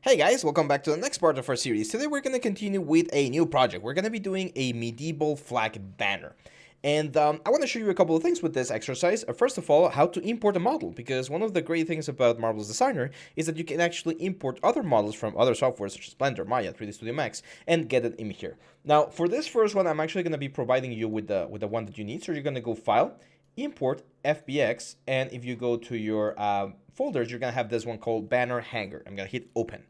Hey guys, welcome back to the next part of our series. Today we're going to continue with a new project. We're going to be doing a medieval flag banner. And I want to show you a couple of things with this exercise. First of all, how to import a model, because one of the great things about Marvel's Designer is that you can actually import other models from other software such as Blender, Maya, 3D Studio Max, and get it in here. Now, for this first one, I'm actually going to be providing you with the one that you need. So you're going to go File, Import, FBX, and if you go to your folders, you're going to have this one called Banner Hanger. I'm going to hit Open.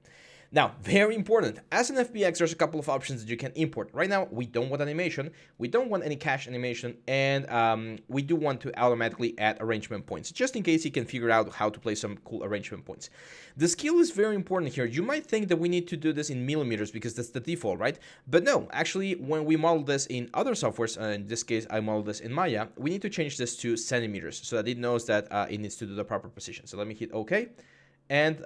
Now, very important, as an FBX, there's a couple of options that you can import. Right now, we don't want animation, we don't want any cache animation, and we do want to automatically add arrangement points, just in case you can figure out how to play some cool arrangement points. The scale is very important here. You might think that we need to do this in millimeters because that's the default, right? But no, actually, when we model this in other softwares, in this case, I modeled this in Maya, we need to change this to centimeters so that it knows that it needs to do the proper position. So let me hit OK, and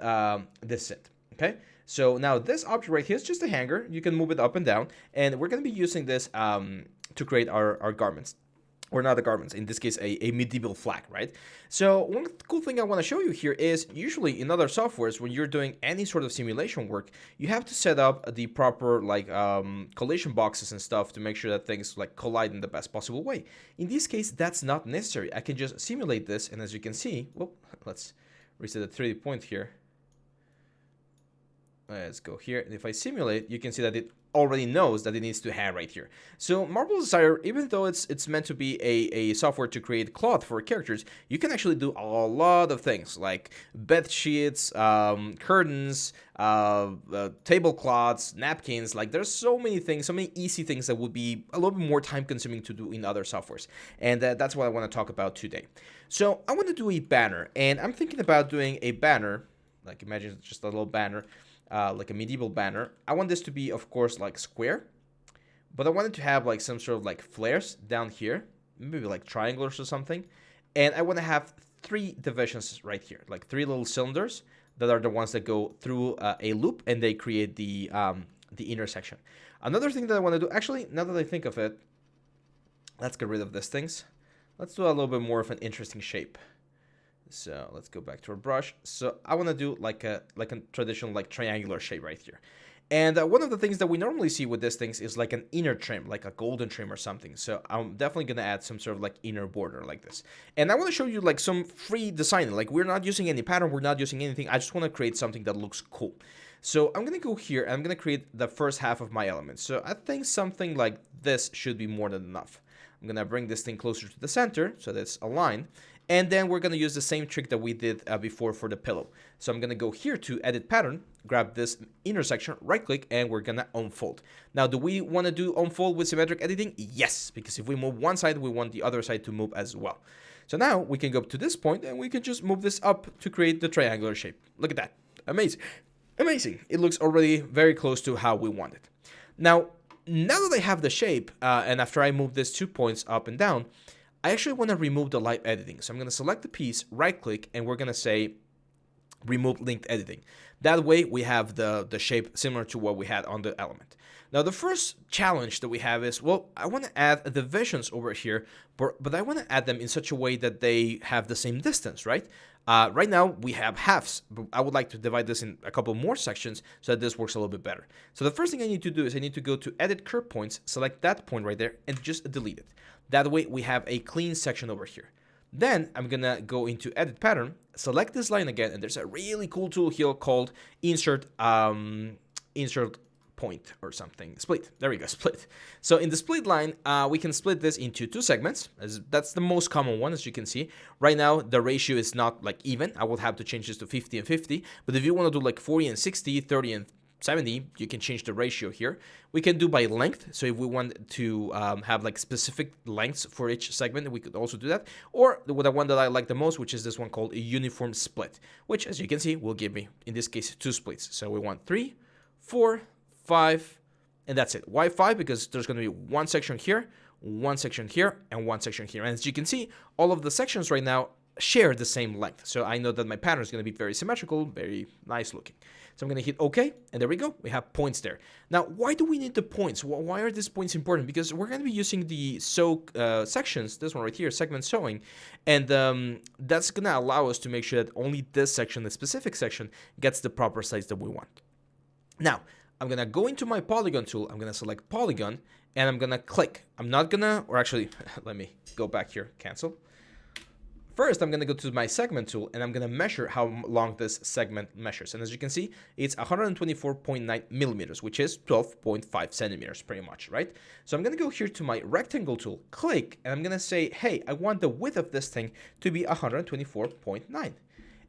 this is it, okay? So now this object right here is just a hanger. You can move it up and down, and we're going to be using this to create our garments. Or not the garments, in this case, a medieval flag, right? So one cool thing I want to show you here is usually in other softwares, when you're doing any sort of simulation work, you have to set up the proper collision boxes and stuff to make sure that things collide in the best possible way. In this case, that's not necessary. I can just simulate this, and as you can see, well, let's reset the 3D point here. Let's go here, and if I simulate, you can see that it already knows that it needs to have right here. So Marvel Designer, even though it's meant to be a software to create cloth for characters, you can actually do a lot of things like bed sheets, curtains, tablecloths, napkins. There's so many things, so many easy things that would be a little bit more time consuming to do in other softwares, and that's what I want to talk about today. So I want to do a banner, and I'm thinking about doing a banner. Imagine just a little banner. Like a medieval banner. I want this to be, of course, square, but I want it to have some sort of flares down here, maybe triangles or something, and I want to have 3 divisions right here, 3 little cylinders that are the ones that go through a loop, and they create the intersection. Another thing that I want to do, actually, now that I think of it, let's get rid of these things. Let's do a little bit more of an interesting shape. So let's go back to our brush. So I want to do like a traditional triangular shape right here. And one of the things that we normally see with these things is an inner trim, like a golden trim or something. So I'm definitely going to add some sort of inner border like this. And I want to show you some free design. We're not using any pattern, we're not using anything. I just want to create something that looks cool. So I'm going to go here and I'm going to create the first half of my element. So I think something like this should be more than enough. I'm going to bring this thing closer to the center so that it's aligned. And then we're going to use the same trick that we did before for the pillow. So I'm going to go here to edit pattern, grab this intersection, right click, and we're going to unfold. Now, do we want to do unfold with symmetric editing? Yes, because if we move one side, we want the other side to move as well. So now we can go up to this point and we can just move this up to create the triangular shape. Look at that. Amazing. Amazing. It looks already very close to how we want it. Now that I have the shape, and after I move these 2 points up and down, I actually want to remove the light editing. So I'm going to select the piece, right click, and we're going to say remove linked editing. That way we have the shape similar to what we had on the element. Now the first challenge that we have is, well, I want to add the divisions over here, but I want to add them in such a way that they have the same distance, right? Right now we have halves, but I would like to divide this in a couple more sections so that this works a little bit better. So the first thing I need to do is I need to go to edit curve points, select that point right there, and just delete it. That way we have a clean section over here. Then I'm going to go into edit pattern, select this line again, and there's a really cool tool here called insert point or something. Split. There we go, split. So in the split line, we can split this into 2 segments. That's the most common one, as you can see. Right now, the ratio is not even. I will have to change this to 50 and 50. But if you want to do 40 and 60, 30 and 70, you can change the ratio here. We can do by length. So if we want to have specific lengths for each segment, we could also do that. Or the one that I like the most, which is this one called a uniform split, which, as you can see, will give me, in this case, 2 splits. So we want 3, 4, 5, and that's it. Why 5? Because there's going to be 1 section here, 1 section here, and 1 section here. And as you can see, all of the sections right now share the same length. So I know that my pattern is going to be very symmetrical, very nice looking. So I'm going to hit OK, and there we go. We have points there. Now, why do we need the points? Why are these points important? Because we're going to be using the sew sections, this one right here, segment sewing, and that's going to allow us to make sure that only this section, the specific section, gets the proper size that we want. Now, I'm gonna go into my polygon tool, I'm gonna select polygon, and I'm gonna click. I'm not gonna, or actually, let me go back here, cancel. First, I'm gonna go to my segment tool and I'm gonna measure how long this segment measures. And as you can see, it's 124.9 millimeters, which is 12.5 centimeters pretty much, right? So I'm gonna go here to my rectangle tool, click, and I'm gonna say, hey, I want the width of this thing to be 124.9.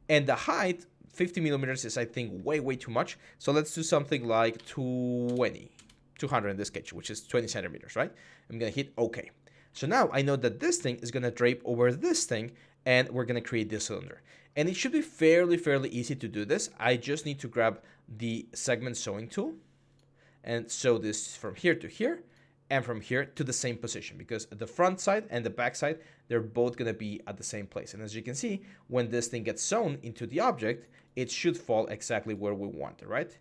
And the height, 50 millimeters is, I think, way too much. So let's do something like 200 in this case, which is 20 centimeters, right? I'm gonna hit OK. So now I know that this thing is gonna drape over this thing, and we're gonna create this cylinder. And it should be fairly easy to do this. I just need to grab the segment sewing tool and sew this from here to here and from here to the same position, because the front side and the back side, they're both gonna be at the same place. And as you can see, when this thing gets sewn into the object, it should fall exactly where we want it, right?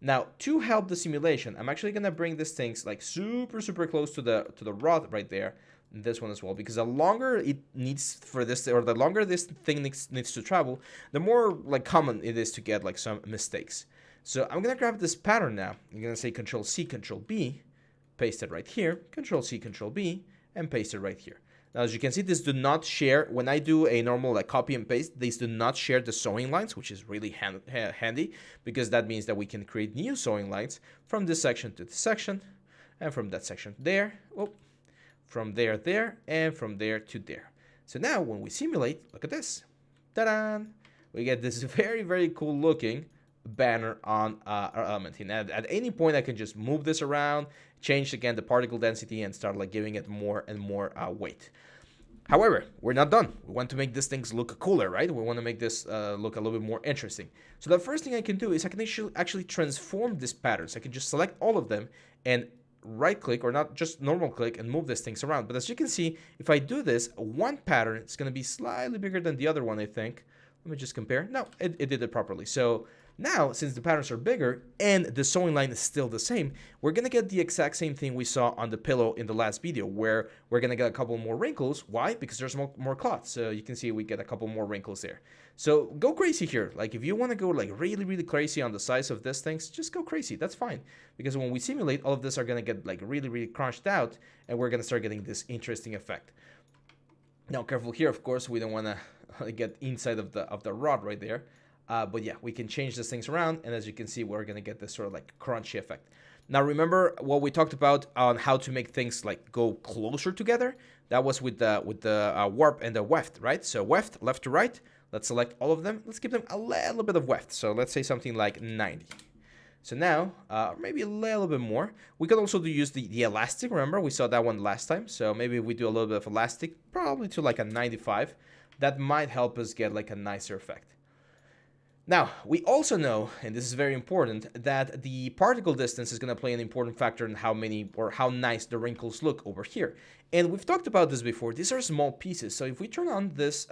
Now, to help the simulation, I'm actually gonna bring this thing like super close to the rod right there, this one as well, because the longer it needs for this, or the longer this thing needs to travel, the more like common it is to get like some mistakes. So I'm gonna grab this pattern now. I'm gonna say Control C, Control B, paste it right here, Control C, Control B, and paste it right here. Now, as you can see, these do not share. When I do a normal like copy and paste, these do not share the sewing lines, which is really handy, because that means that we can create new sewing lines from this section to this section, and from that section there, from there, and from there to there. So now when we simulate, look at this. Ta-da! We get this very cool looking banner on our element. And at any point, I can just move this around, change again the particle density, and start like giving it more and more weight. However, we're not done. We want to make these things look cooler, right? We want to make this look a little bit more interesting. So the first thing I can do is I can actually transform these patterns. I can just select all of them and right click, or not just normal click, and move these things around. But as you can see, if I do this, one pattern is going to be slightly bigger than the other one, I think. Let me just compare. No, it did it properly. So now, since the patterns are bigger and the sewing line is still the same, we're going to get the exact same thing we saw on the pillow in the last video, where we're going to get a couple more wrinkles. Why? Because there's more cloth. So you can see we get a couple more wrinkles there. So go crazy here. Like if you want to go like really crazy on the size of these things, just go crazy. That's fine. Because when we simulate, all of this are going to get like really crunched out, and we're going to start getting this interesting effect. Now, careful here, of course, we don't want to get inside of the rod right there. But yeah, we can change these things around, and as you can see, we're gonna get this sort of like crunchy effect. Now remember what we talked about on how to make things like go closer together? That was with the warp and the weft, right? So weft, left to right. Let's select all of them. Let's give them a little bit of weft. So let's say something like 90. So now, maybe a little bit more. We could also use the elastic. Remember, we saw that one last time. So maybe if we do a little bit of elastic, probably to like a 95. That might help us get like a nicer effect. Now, we also know, and this is very important, that the particle distance is going to play an important factor in how many or how nice the wrinkles look over here. And we've talked about this before. These are small pieces. So if we turn on this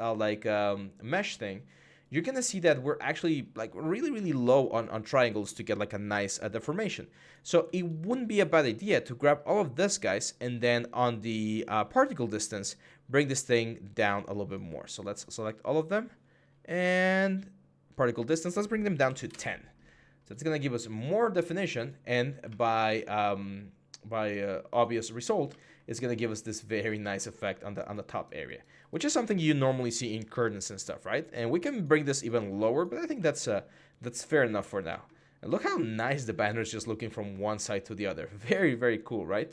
mesh thing, you're going to see that we're actually like really low on triangles to get like a nice deformation. So it wouldn't be a bad idea to grab all of this, guys, and then on the particle distance, bring this thing down a little bit more. So let's select all of them, and particle distance, let's bring them down to 10. So it's going to give us more definition, and by obvious result, it's going to give us this very nice effect on the top area, which is something you normally see in curtains and stuff, right? And we can bring this even lower, but I think that's fair enough for now. And look how nice the banner is just looking from one side to the other. Very cool, right?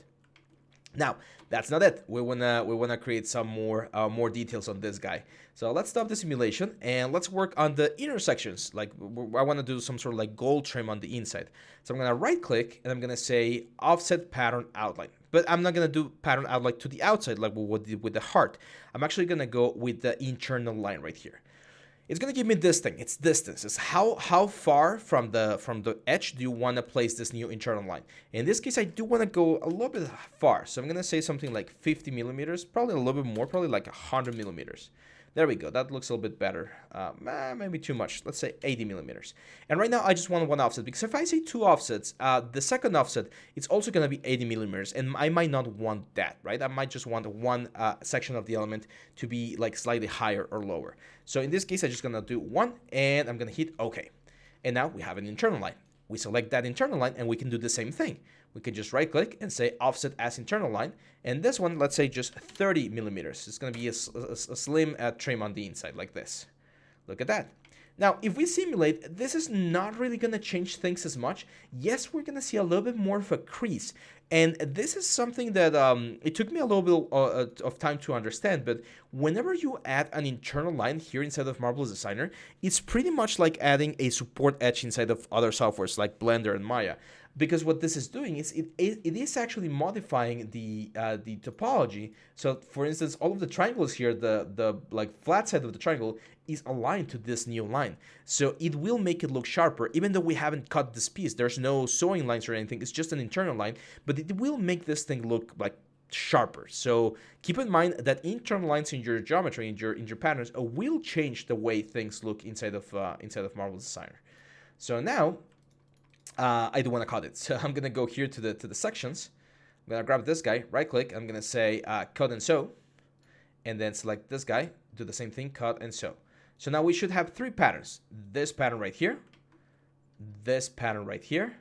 Now, that's not it. We wanna create some more details on this guy. So let's stop the simulation and let's work on the intersections. Like I want to do some sort of like gold trim on the inside. So I'm gonna right click and I'm gonna say offset pattern outline. But I'm not gonna do pattern outline to the outside like we did with the heart. I'm actually gonna go with the internal line right here. It's gonna give me this thing. It's distance. It's how far from the edge do you want to place this new internal line. In this case, I do want to go a little bit far, so I'm gonna say something like 50 millimeters, probably a little bit more, probably like 100 millimeters. There we go. That looks a little bit better. Maybe too much. Let's say 80 millimeters. And right now, I just want one offset, because if I say two offsets, the second offset, it's also going to be 80 millimeters. And I might not want that, right? I might just want one section of the element to be like slightly higher or lower. So in this case, I'm just going to do one, and I'm going to hit OK. And now we have an internal line. We select that internal line and we can do the same thing. We can just right click and say offset as internal line. And this one, let's say just 30 millimeters. It's going to be a slim trim on the inside like this. Look at that. Now, if we simulate, this is not really going to change things as much. Yes, we're going to see a little bit more of a crease. And this is something that it took me a little bit of time to understand, but whenever you add an internal line here inside of Marvelous Designer, it's pretty much like adding a support edge inside of other softwares like Blender and Maya. Because what this is doing is it is actually modifying the topology. So for instance, all of the triangles here, the like flat side of the triangle is aligned to this new line. So it will make it look sharper, even though we haven't cut this piece. There's no sewing lines or anything. It's just an internal line, but it will make this thing look like sharper. So keep in mind that internal lines in your geometry, in your patterns, will change the way things look inside of Marvelous Designer. So now I do want to cut it. So I'm gonna go here to the sections. I'm gonna grab this guy, right click. I'm gonna say cut and sew, and then select this guy. Do the same thing, cut and sew. So now we should have 3 patterns. This pattern right here, this pattern right here.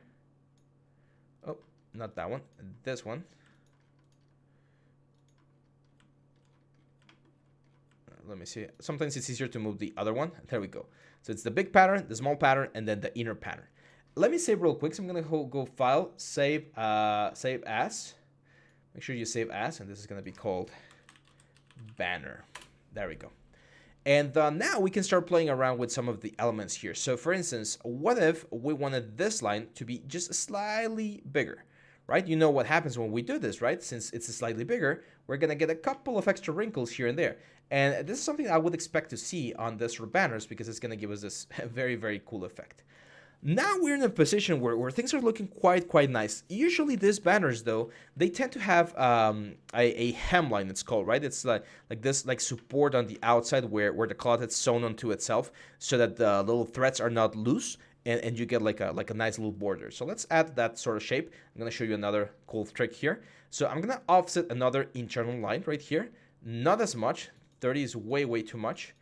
Oh, not that one. This one. Let me see. Sometimes it's easier to move the other one. There we go. So it's the big pattern, the small pattern, and then the inner pattern. Let me save real quick. So I'm gonna go File, Save, Save As. Make sure you save as, and this is gonna be called Banner. There we go. And now we can start playing around with some of the elements here. So for instance, what if we wanted this line to be just slightly bigger, right? You know what happens when we do this, right? Since it's slightly bigger, we're gonna get a couple of extra wrinkles here and there. And this is something I would expect to see on this for banners because it's gonna give us this very, very cool effect. Now we're in a position where things are looking quite nice. Usually these banners, though, they tend to have a hemline, it's called, right? It's like this support on the outside where the cloth is sewn onto itself so that the little threads are not loose and you get like a nice little border. So let's add that sort of shape. I'm going to show you another cool trick here. So I'm going to offset another internal line right here. Not as much. 30 is way too much.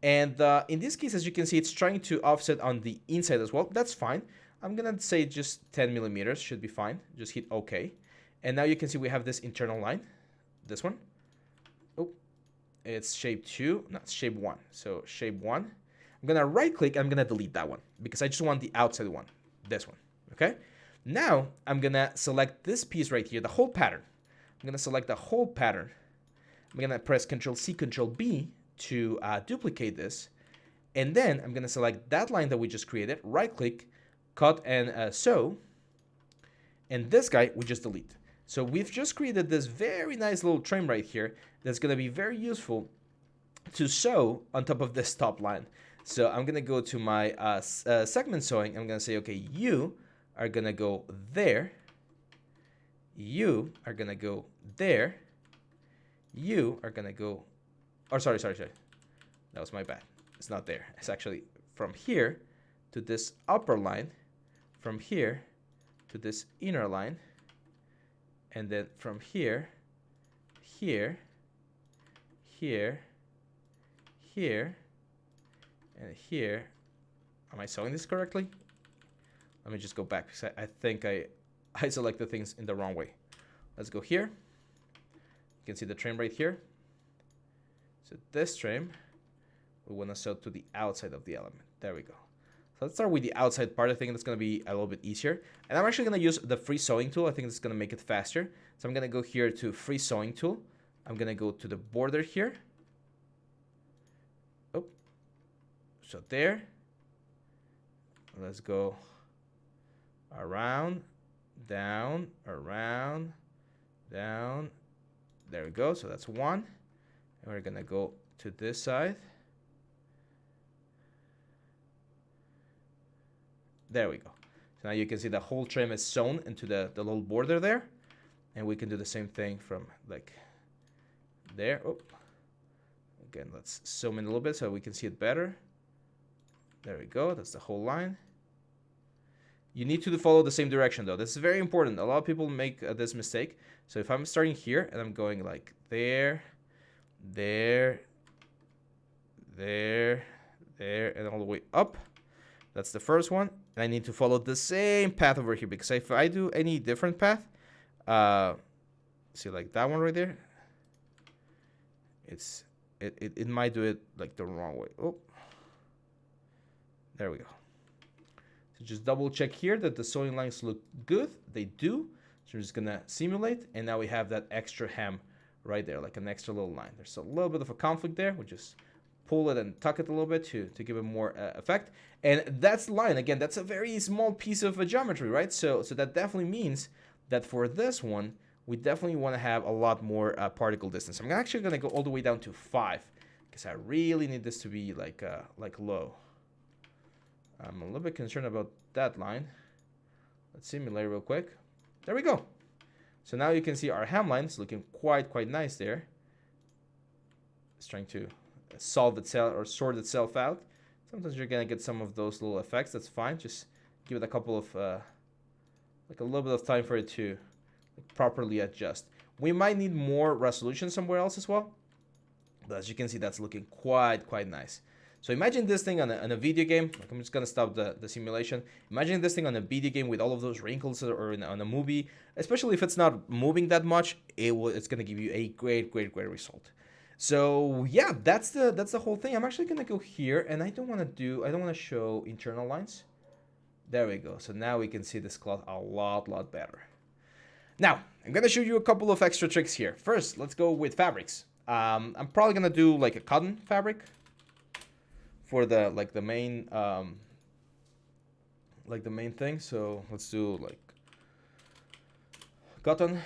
And in this case, as you can see, it's trying to offset on the inside as well. That's fine. I'm going to say just 10 millimeters should be fine. Just hit OK. And now you can see we have this internal line. This one. Oh, it's shape 2, not shape 1. So shape 1. I'm going to right click. I'm going to delete that one because I just want the outside one. This one. Okay. Now I'm going to select this piece right here, the whole pattern. I'm going to select the whole pattern. I'm going to press Ctrl-C, Ctrl-B to duplicate this, and then I'm going to select that line that we just created, right click, cut and sew, and this guy we just delete. So we've just created this very nice little trim right here that's going to be very useful to sew on top of this top line. So I'm going to go to my segment sewing. I'm going to say, okay, you are going to go there, you are going to go there, you are going to go. Oh, sorry. That was my bad. It's not there. It's actually from here to this upper line, from here to this inner line, and then from here, here, here, here, and here. Am I sewing this correctly? Let me just go back because I think I selected things in the wrong way. Let's go here. You can see the trim right here. So this trim, we want to sew to the outside of the element. There we go. So let's start with the outside part. I think that's going to be a little bit easier. And I'm actually going to use the free sewing tool. I think it's going to make it faster. So I'm going to go here to free sewing tool. I'm going to go to the border here. Oh, so there. Let's go around, down, around, down. There we go. So that's one. And we're going to go to this side. There we go. So now you can see the whole trim is sewn into the little border there. And we can do the same thing from like there. Oh. Again, let's zoom in a little bit so we can see it better. There we go. That's the whole line. You need to follow the same direction though. This is very important. A lot of people make this mistake. So if I'm starting here and I'm going like there, there, there, there, and all the way up. That's the first one. And I need to follow the same path over here, because if I do any different path, see, like that one right there, it might do it like the wrong way. Oh, there we go. So just double check here that the sewing lines look good. They do. So we're just gonna simulate, and now we have that extra hem right there, like an extra little line. There's a little bit of a conflict there. We just pull it and tuck it a little bit to give it more effect. And that's the line. Again, that's a very small piece of geometry, right? So that definitely means that for this one, we definitely want to have a lot more particle distance. I'm actually going to go all the way down to 5, because I really need this to be like low. I'm a little bit concerned about that line. Let's simulate real quick. There we go. So now you can see our hemline is looking quite nice there. It's trying to solve itself or sort itself out. Sometimes you're gonna get some of those little effects. That's fine. Just give it a couple of like a little bit of time for it to properly adjust. We might need more resolution somewhere else as well, but as you can see, that's looking quite nice. So imagine this thing on a video game. Like, I'm just gonna stop the simulation. Imagine this thing on a video game with all of those wrinkles, or on a movie. Especially if it's not moving that much, it's gonna give you a great result. So yeah, that's the whole thing. I'm actually gonna go here, and I don't want to show internal lines. There we go. So now we can see this cloth a lot better. Now I'm gonna show you a couple of extra tricks here. First, let's go with fabrics. I'm probably gonna do like a cotton fabric for the main thing. So let's do like cotton.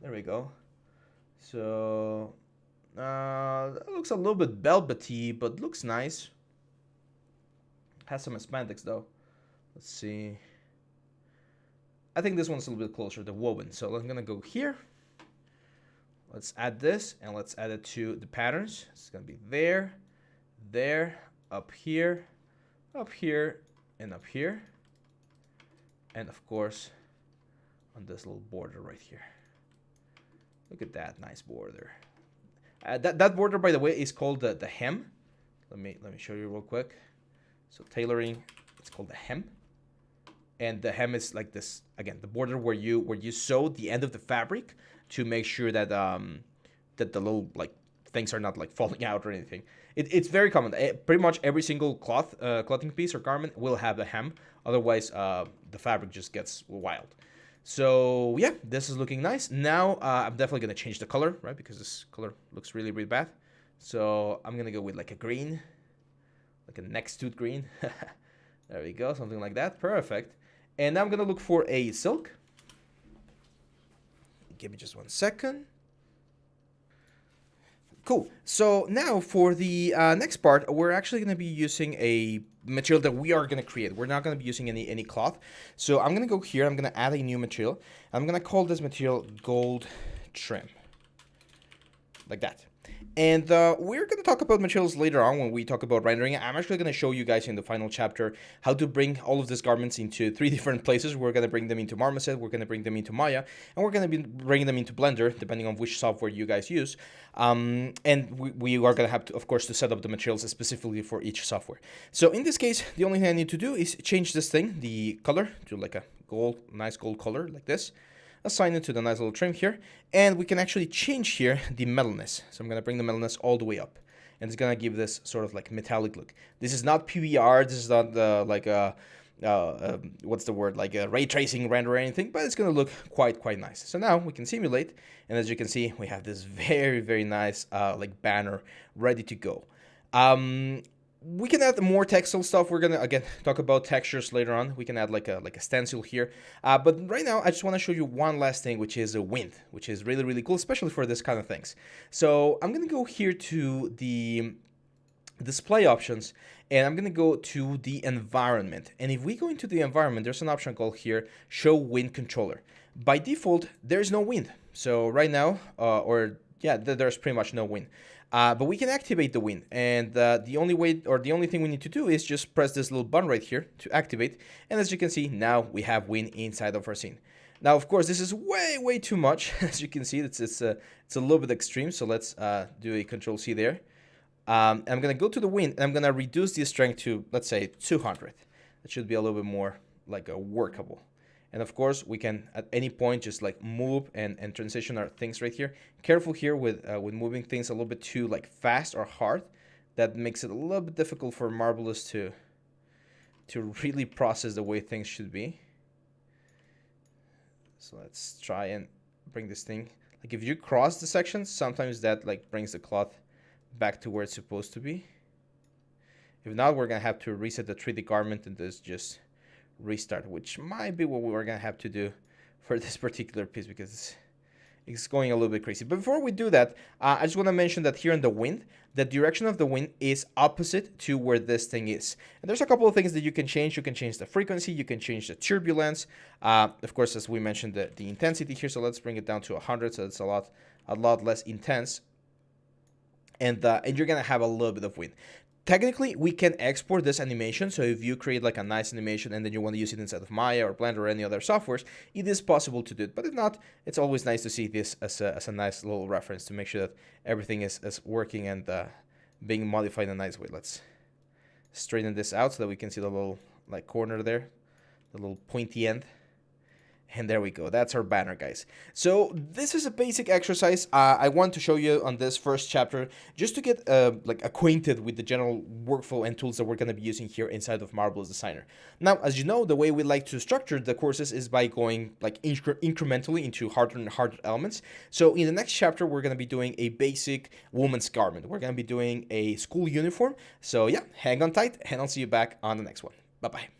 There we go. So it looks a little bit velvety, but looks nice. Has some spandex though. Let's see. I think this one's a little bit closer to woven. So I'm gonna go here. Let's add this, and let's add it to the patterns. It's gonna be there, up here, and up here, and of course on this little border right here. Look at that nice border. That border, by the way, is called the hem. Let me show you real quick. So tailoring, it's called the hem, and the hem is like this. Again, the border where you sew the end of the fabric to make sure that that the little like things are not like falling out or anything. It's very common. Pretty much every single clothing piece or garment will have a hem. Otherwise, the fabric just gets wild. So yeah, this is looking nice. Now I'm definitely gonna change the color, right? Because this color looks really bad. So I'm gonna go with like a green, like a next tooth green. There we go, something like that. Perfect. And now I'm gonna look for a silk. Give me just 1 second. Cool. So now for the next part, we're actually going to be using a material that we are going to create. We're not going to be using any cloth. So I'm going to go here. I'm going to add a new material. I'm going to call this material gold trim. Like that. And we're going to talk about materials later on when we talk about rendering. I'm actually going to show you guys in the final chapter how to bring all of these garments into 3 different places. We're going to bring them into Marmoset, we're going to bring them into Maya, and we're going to be bringing them into Blender, depending on which software you guys use. And we are going to have to, of course, to set up the materials specifically for each software. So in this case, the only thing I need to do is change this thing, the color, to like a nice gold color like this. Assign it to the nice little trim here, and we can actually change here the metalness. So I'm going to bring the metalness all the way up, and it's going to give this sort of like metallic look. This is not PBR, this is not like a what's the word, like a ray tracing render or anything, but it's going to look quite nice. So now we can simulate, and as you can see, we have this very nice like banner ready to go. We can add more textile stuff. We're gonna again talk about textures later on. We can add like a stencil here, but right now I just want to show you one last thing, which is a wind, which is really cool, especially for this kind of things. So I'm gonna go here to the display options, and I'm gonna go to the environment. And if we go into the environment, there's an option called here show wind controller. By default, there's no wind. So right now, there's pretty much no wind. But we can activate the wind, and the only thing we need to do is just press this little button right here to activate. And as you can see, now we have wind inside of our scene. Now, of course, this is way too much. As you can see, it's a little bit extreme. So let's do a Control C there. I'm gonna go to the wind, and I'm gonna reduce the strength to, let's say, 200. It should be a little bit more like a workable. And of course, we can at any point just like move and transition our things right here. Careful here with moving things a little bit too like fast or hard. That makes it a little bit difficult for Marvelous to really process the way things should be. So let's try and bring this thing. Like if you cross the sections, sometimes that like brings the cloth back to where it's supposed to be. If not, we're gonna have to reset the 3D garment and just restart, which might be what we're gonna have to do for this particular piece because it's going a little bit crazy. But before we do that, I just want to mention that here in the wind, the direction of the wind is opposite to where this thing is. And there's a couple of things that you can change. You can change the frequency, you can change the turbulence. Of course, as we mentioned, the intensity here. So let's bring it down to 100, so it's a lot less intense. And you're gonna have a little bit of wind. Technically, we can export this animation, so if you create like a nice animation and then you want to use it inside of Maya or Blender or any other softwares, it is possible to do it. But if not, it's always nice to see this as a nice little reference to make sure that everything is working and being modified in a nice way. Let's straighten this out so that we can see the little like corner there, the little pointy end. And there we go. That's our banner, guys. So this is a basic exercise I want to show you on this first chapter, just to get like acquainted with the general workflow and tools that we're going to be using here inside of Marvelous Designer. Now, as you know, the way we like to structure the courses is by going like incrementally into harder and harder elements. So in the next chapter, we're going to be doing a basic woman's garment. We're going to be doing a school uniform. So yeah, hang on tight, and I'll see you back on the next one. Bye-bye.